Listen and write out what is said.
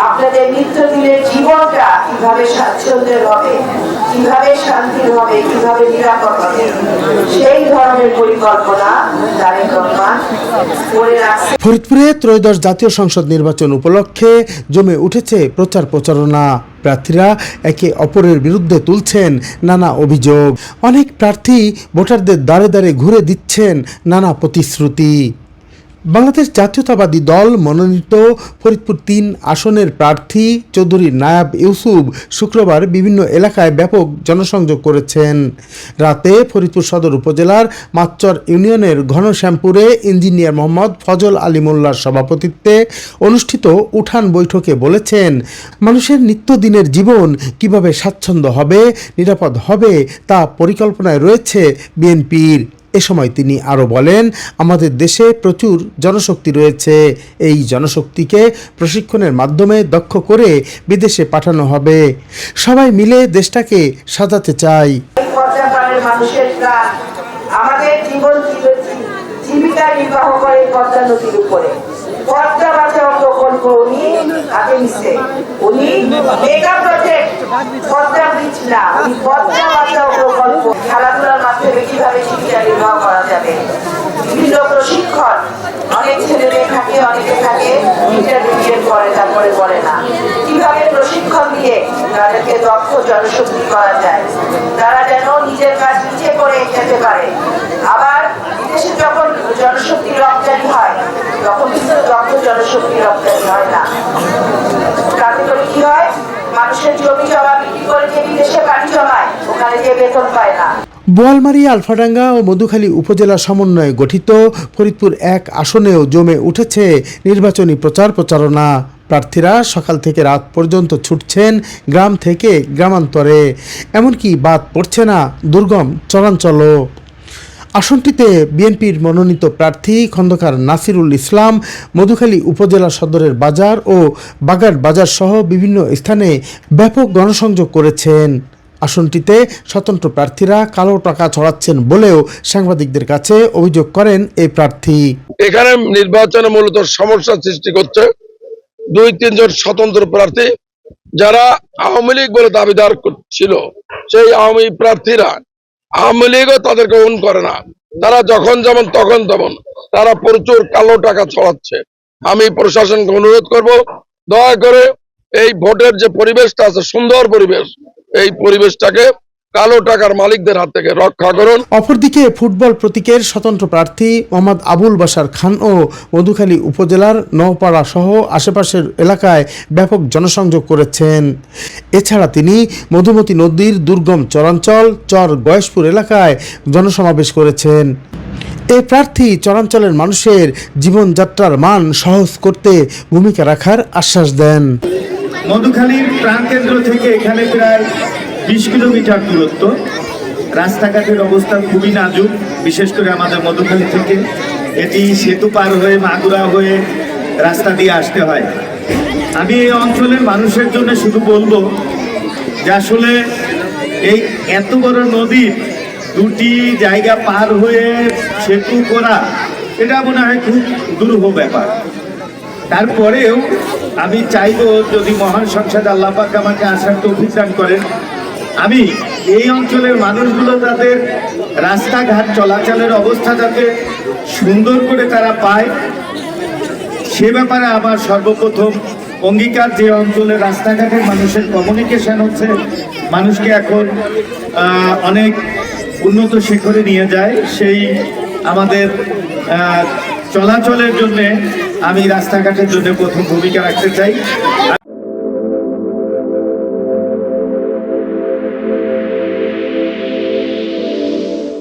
আপনাদের নিত্যদিনের জীবনটা কিভাবে স্বাচ্ছন্দ্যের হবে, কিভাবে শান্তির হবে, কিভাবে নিরাপদ হবে, সেই ধরনের পরিকল্পনা তারেক রহমান করে রাখছে। ফরিদপুরে ত্রয়োদশ জাতীয় সংসদ নির্বাচন উপলক্ষে জমে উঠেছে প্রচার প্রচারণা। প্রার্থীরা একে অপরের বিরুদ্ধে তুলছেন নানা অভিযোগ। অনেক প্রার্থী ভোটারদের দ্বারে দ্বারে ঘুরে দিচ্ছেন নানা প্রতিশ্রুতি। বাংলাদেশ জাতীয়তাবাদী দল মনোনীত ফরিদপুর ৩ আসনের প্রার্থী চৌধুরী নায়াব ইউসুফ শুক্রবার বিভিন্ন এলাকায় ব্যাপক জনসংযোগ করেছেন। রাতে ফরিদপুর সদর উপজেলার মাতচর ইউনিয়নের ঘনশ্যামপুরে ইঞ্জিনিয়ার মোহাম্মদ ফজল আলী মোল্লার সভাপতিত্বে অনুষ্ঠিত উঠান বৈঠকে বলেছেন, মানুষের নিত্যদিনের জীবন কিভাবে স্বাচ্ছন্দ্য হবে, নিরাপদ হবে তা পরিকল্পনায় রয়েছে বিএনপির। এ সময় তিনি আরও বলেন, আমাদের দেশে প্রচুর জনশক্তি রয়েছে। এই জনশক্তিকে প্রশিক্ষণের মাধ্যমে দক্ষ করে বিদেশে পাঠানো হবে। সবাই মিলে দেশটাকে সাজাতে চাই। আমাদের জীবন জীবিকা নির্বাহ করে পদ্মা নদীর উপরে। পদ্মা বাঁচাও প্রকল্প উনি হাতে নিচ্ছে। উনি মেগা প্রজেক্ট পদ্মা ব্রিজ না, উনি পদ্মা বাঁচাও প্রকল্প। খেলাধুলার মাধ্যমে কিভাবে জীবিকা নির্বাহ করা যাবে, বিভিন্ন প্রশিক্ষণ। অনেক ছেলে মেয়ে থাকে, অনেকে থাকে ইন্টারমিডিয়েট করে তারপরে পড়ে না। কিভাবে প্রশিক্ষণ দিয়ে তাদেরকে দক্ষ জনশক্তি করা যায়, তারা যেন নিজের কাজ নিজে করে যেতে পারে। আবার বিদেশে যখন জনশক্তি রপ্তানি হয় তখন কিন্তু দক্ষ জনশক্তি রপ্তানি হয় না। তাতে করে কি হয়, মানুষের জমি জমা বিক্রি করে যে বিদেশে বাড়ি জমায়, ওখানে যে বেতন পায় না। বোয়ালমারী, আলফাডাঙ্গা ও মধুখালী উপজেলা সমন্বয়ে গঠিত ফরিদপুর ১ আসনেও জমে উঠেছে নির্বাচনী প্রচার প্রচারণা। প্রার্থীরা সকাল থেকে রাত পর্যন্ত ছুটছেন গ্রাম থেকে গ্রামান্তরে, এমনকি বাদ পড়ছে না দুর্গম চরাঞ্চলও। আসনটিতে বিএনপির মনোনীত প্রার্থী খন্দকার নাসিরুল ইসলাম মধুখালী উপজেলা সদরের বাজার ও বাগার বাজার সহ বিভিন্ন স্থানে ব্যাপক গণসংযোগ করেছেন। আসনটিতে স্বতন্ত্র প্রার্থীরা কালো টাকা ছড়াচ্ছেন বলেও সাংবাদিকদের কাছে অভিযোগ করেন এই প্রার্থী। এখানে নির্বাচনে মূলত সমস্যা সৃষ্টি করছে ২-৩ জন স্বতন্ত্র প্রার্থী, যারা আওয়ামী লীগ বলে দাবিদার ছিল। সেই আওয়ামী প্রার্থীরা আওয়ামী লীগও তাদেরকে গ্রহণ করে না। তারা যখন যেমন তখন তেমন তারা প্রচুর কালো টাকা ছড়াচ্ছে। আমি প্রশাসনকে অনুরোধ করব, দয়া করে এই ভোটের যে পরিবেশটা আছে, সুন্দর পরিবেশ, এই পরিবেশটাকে কালো টাকার মালিকদের হাত থেকে রক্ষা করুন। অপরদিকে ফুটবল প্রতীকের স্বতন্ত্র প্রার্থী মোহাম্মদ আবুল বাশার খানও মধুখালী উপজেলার নওপাড়া সহ আশেপাশের এলাকায় ব্যাপক জনসংযোগ করেছেন। এছাড়া তিনি মধুমতি নদীর দুর্গম চরাঞ্চল চর গয়েশপুর এলাকায় জনসমাবেশ করেছেন। এই প্রার্থী চরাঞ্চলের মানুষের জীবনযাত্রার মান সহজ করতে ভূমিকা রাখার আশ্বাস দেন। মধুখালীর প্রাণকেন্দ্র থেকে এখানে প্রায় 20 কিলোমিটার দূরত্ব। রাস্তাঘাটের অবস্থা খুবই নাজুক, বিশেষ করে আমাদের মধুখালী থেকে এটি সেতু পার হয়ে মাগুরা হয়ে রাস্তা দিয়ে আসতে হয়। আমি এই অঞ্চলের মানুষের জন্য শুধু বলবো যে আসলে এই এত বড় নদীর 2টি জায়গা পার হয়ে সেতু করা, এটা মনে হয় খুব দুরূহ ব্যাপার। তারপরেও আমি চাইবো, যদি মহান সংসদ আল্লাহ পাক আমাকে আসার তৌফিক দান করেন, আমি এই অঞ্চলের মানুষগুলো তাদের রাস্তাঘাট চলাচলের অবস্থা যাতে সুন্দর করে তারা পায়, সে ব্যাপারে আমার সর্বপ্রথম অঙ্গীকার। যে অঞ্চলের রাস্তাঘাটের মানুষের কমিউনিকেশন হচ্ছে, মানুষকে এখন অনেক উন্নত শিখরে নিয়ে যায়, সেই আমাদের চলাচলের জন্যে আমি রাস্তাঘাটের জন্য প্রথম ভূমিকা রাখতে চাই।